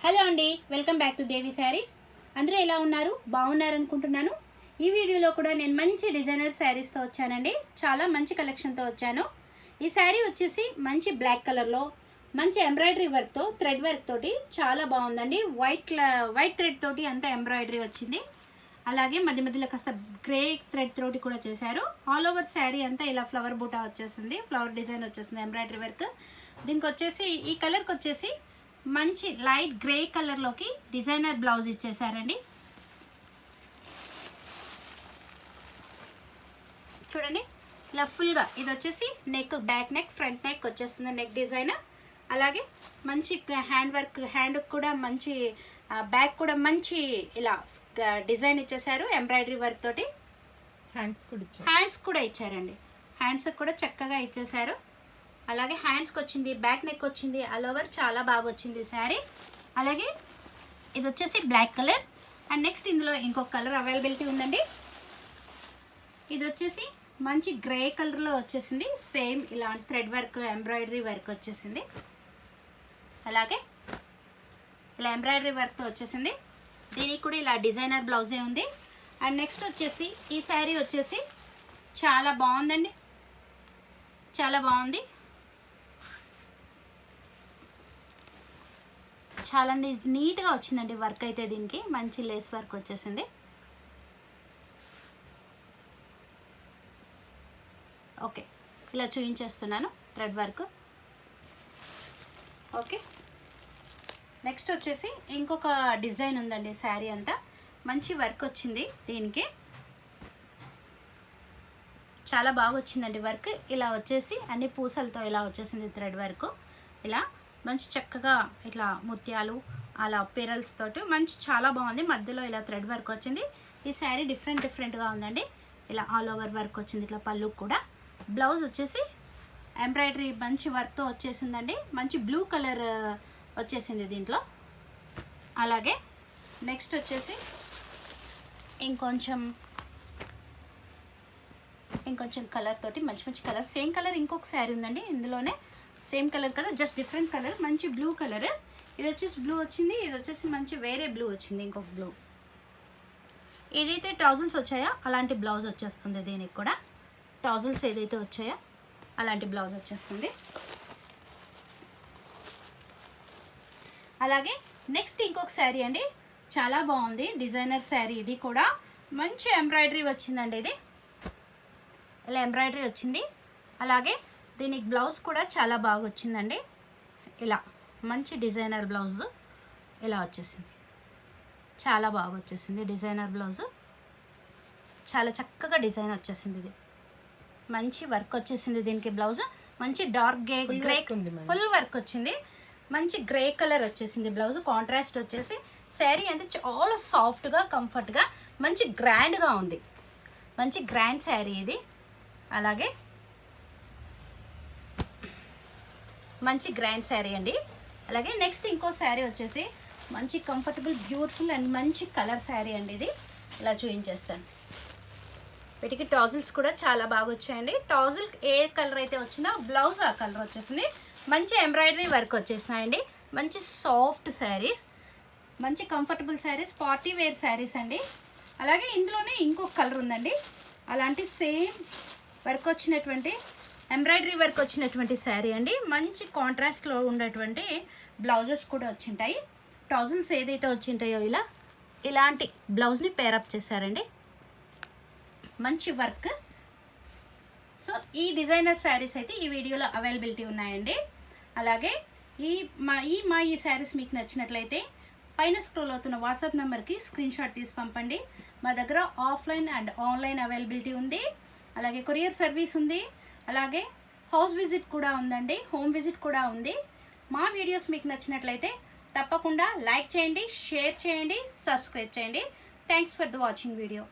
Hello అండి, welcome back to దేవి శారీస్. అందరూ ఎలా ఉన్నారు? బాగున్నారనుకుంటున్నాను. ఈ వీడియోలో కూడా నేను మంచి డిజైనర్ శారీస్తో వచ్చానండి. చాలా మంచి కలెక్షన్తో వచ్చాను. ఈ శారీ వచ్చేసి మంచి బ్లాక్ కలర్లో మంచి ఎంబ్రాయిడరీ వర్క్తో థ్రెడ్ వర్క్ తోటి చాలా బాగుందండి. వైట్ థ్రెడ్ తోటి అంతా ఎంబ్రాయిడరీ వచ్చింది. అలాగే మధ్య మధ్యలో కాస్త గ్రే థ్రెడ్ తోటి కూడా చేశారు. ఆల్ ఓవర్ శారీ అంతా ఇలా ఫ్లవర్ బూటా వచ్చేసింది, ఫ్లవర్ డిజైన్ వచ్చేసింది, ఎంబ్రాయిడరీ వర్క్. దీనికి వచ్చేసి ఈ కలర్కి వచ్చేసి మంచి లైట్ గ్రే కలర్లోకి డిజైనర్ బ్లౌజ్ ఇచ్చేసారండి. చూడండి, ఇలా ఫుల్గా ఇది వచ్చేసి neck, back neck, front neck వచ్చేస్తుంది నెక్ డిజైన్. అలాగే మంచి హ్యాండ్ వర్క్, హ్యాండ్ కూడా మంచి, బ్యాక్ కూడా మంచి ఇలా డిజైన్ ఇచ్చేసారు ఎంబ్రాయిడరీ వర్క్ తోటి. హ్యాండ్స్ కూడా ఇచ్చారండి, హ్యాండ్స్ కూడా చక్కగా ఇచ్చేసారు. అలాగే హ్యాండ్స్కి వచ్చింది, బ్యాక్ నెక్ వచ్చింది, ఆల్ ఓవర్ చాలా బాగా వచ్చింది శారీ. అలాగే ఇది వచ్చేసి బ్లాక్ కలర్. అండ్ నెక్స్ట్ ఇందులో ఇంకొక కలర్ అవైలబిలిటీ ఉందండి. ఇది వచ్చేసి మంచి గ్రే కలర్లో వచ్చేసింది. సేమ్ ఇలాంటి థ్రెడ్ వర్క్, ఎంబ్రాయిడరీ వర్క్ వచ్చేసింది. అలాగే ఇలా ఎంబ్రాయిడరీ వర్క్తో వచ్చేసింది. దీనికి కూడా ఇలా డిజైనర్ బ్లౌజే ఉంది. అండ్ నెక్స్ట్ వచ్చేసి ఈ శారీ వచ్చేసి చాలా బాగుందండి, చాలా బాగుంది. చాలా నీట్గా వచ్చిందండి వర్క్ అయితే. దీనికి మంచి లేస్ వర్క్ వచ్చేసింది. ఓకే, ఇలా చూపించేస్తున్నాను థ్రెడ్ వర్క్. ఓకే, నెక్స్ట్ వచ్చేసి ఇంకొక డిజైన్ ఉందండి. శారీ అంతా మంచి వర్క్ వచ్చింది. దీనికి చాలా బాగా వచ్చిందండి వర్క్. ఇలా వచ్చేసి అన్ని పూసలతో ఇలా వచ్చేసింది థ్రెడ్ వర్క్. ఇలా మంచి చక్కగా ఇట్లా ముత్యాలు అలా పెరల్స్ తోటి మంచి చాలా బాగుంది. మధ్యలో ఇలా థ్రెడ్ వర్క్ వచ్చింది. ఈ శారీ డిఫరెంట్గా ఉందండి. ఇలా ఆల్ ఓవర్ వర్క్ వచ్చింది. ఇట్లా పళ్ళు కూడా. బ్లౌజ్ వచ్చేసి ఎంబ్రాయిడరీ మంచి వర్క్తో వచ్చేసిందండి. మంచి బ్లూ కలర్ వచ్చేసింది దీంట్లో. అలాగే నెక్స్ట్ వచ్చేసి ఇంకొంచెం కలర్ తోటి మంచి కలర్, సేమ్ కలర్ ఇంకొక శారీ ఉందండి. ఇందులోనే సేమ్ కలర్ కదా, జస్ట్ డిఫరెంట్ కలర్, మంచి బ్లూ కలర్. ఇది వచ్చేసి బ్లూ వచ్చింది, ఇది వచ్చేసి మంచి వేరే బ్లూ వచ్చింది, ఇంకొక బ్లూ. ఏదైతే టాజిల్స్ వచ్చాయో అలాంటి బ్లౌజ్ వచ్చేస్తుంది. దీనికి కూడా టాజిల్స్ ఏదైతే వచ్చాయో అలాంటి బ్లౌజ్ వచ్చేస్తుంది. అలాగే నెక్స్ట్ ఇంకొక శారీ అండి, చాలా బాగుంది డిజైనర్ శారీ. ఇది కూడా మంచి ఎంబ్రాయిడరీ వచ్చిందండి. ఇది ఇలా ఎంబ్రాయిడరీ వచ్చింది. అలాగే దీనికి బ్లౌజ్ కూడా చాలా బాగా వచ్చిందండి. ఇలా మంచి డిజైనర్ బ్లౌజ్ ఇలా వచ్చేసింది, చాలా బాగా వచ్చేసింది డిజైనర్ బ్లౌజ్. చాలా చక్కగా డిజైన్ వచ్చేసింది. ఇది మంచి వర్క్ వచ్చేసింది. దీనికి బ్లౌజ్ మంచి డార్క్ గ్రే ఫుల్ వర్క్ వచ్చింది. మంచి గ్రే కలర్ వచ్చేసింది బ్లౌజ్. కాంట్రాస్ట్ వచ్చేసి శారీ అంటే చాలా సాఫ్ట్గా, కంఫర్ట్గా, మంచి గ్రాండ్గా ఉంది. మంచి గ్రాండ్ శారీ ఇది. అలాగే మంచి గ్రాండ్ శారీ అండి. అలాగే నెక్స్ట్ ఇంకో శారీ వచ్చేసి మంచి కంఫర్టబుల్, బ్యూటిఫుల్ అండ్ మంచి కలర్ శారీ అండి. ఇది ఇలా చూపించేస్తాను. వీటికి టాజిల్స్ కూడా చాలా బాగా వచ్చాయండి. టాజిల్ ఏ కలర్ అయితే వచ్చిందో బ్లౌజ్ ఆ కలర్ వచ్చేసింది. మంచి ఎంబ్రాయిడరీ వర్క్ వచ్చేసినాయండి. మంచి సాఫ్ట్ శారీస్, మంచి comfortable sarees, party wear sarees అండి. అలాగే ఇందులోనే ఇంకొక కలర్ ఉందండి. అలాంటి సేమ్ వర్క్ వచ్చినటువంటి, ఎంబ్రాయిడరీ వర్క్ వచ్చినటువంటి శారీ అండి. మంచి కాంట్రాస్ట్లో ఉన్నటువంటి బ్లౌజెస్ కూడా వచ్చింటాయి. టాజిల్స్ ఏదైతే వచ్చింటాయో ఇలాంటి బ్లౌజ్ని పేరప్ చేశారండి. మంచి వర్క్. సో ఈ డిజైనర్ శారీస్ అయితే ఈ వీడియోలో అవైలబిలిటీ ఉన్నాయండి. అలాగే ఈ శారీస్ మీకు నచ్చినట్లయితే పైన స్క్రోల్ అవుతున్న వాట్సాప్ నెంబర్కి స్క్రీన్ షాట్ తీసి పంపండి. మా దగ్గర ఆఫ్లైన్ అండ్ ఆన్లైన్ అవైలబిలిటీ ఉంది. అలాగే కొరియర్ సర్వీస్ ఉంది. అలాగే హౌస్ విజిట్ కూడా ఉందండి, హోమ్ విజిట్ కూడా ఉంది. మా వీడియోస్ మీకు నచ్చినట్లయితే తప్పకుండా లైక్ చేయండి, షేర్ చేయండి, సబ్స్క్రైబ్ చేయండి. Thanks for the watching video.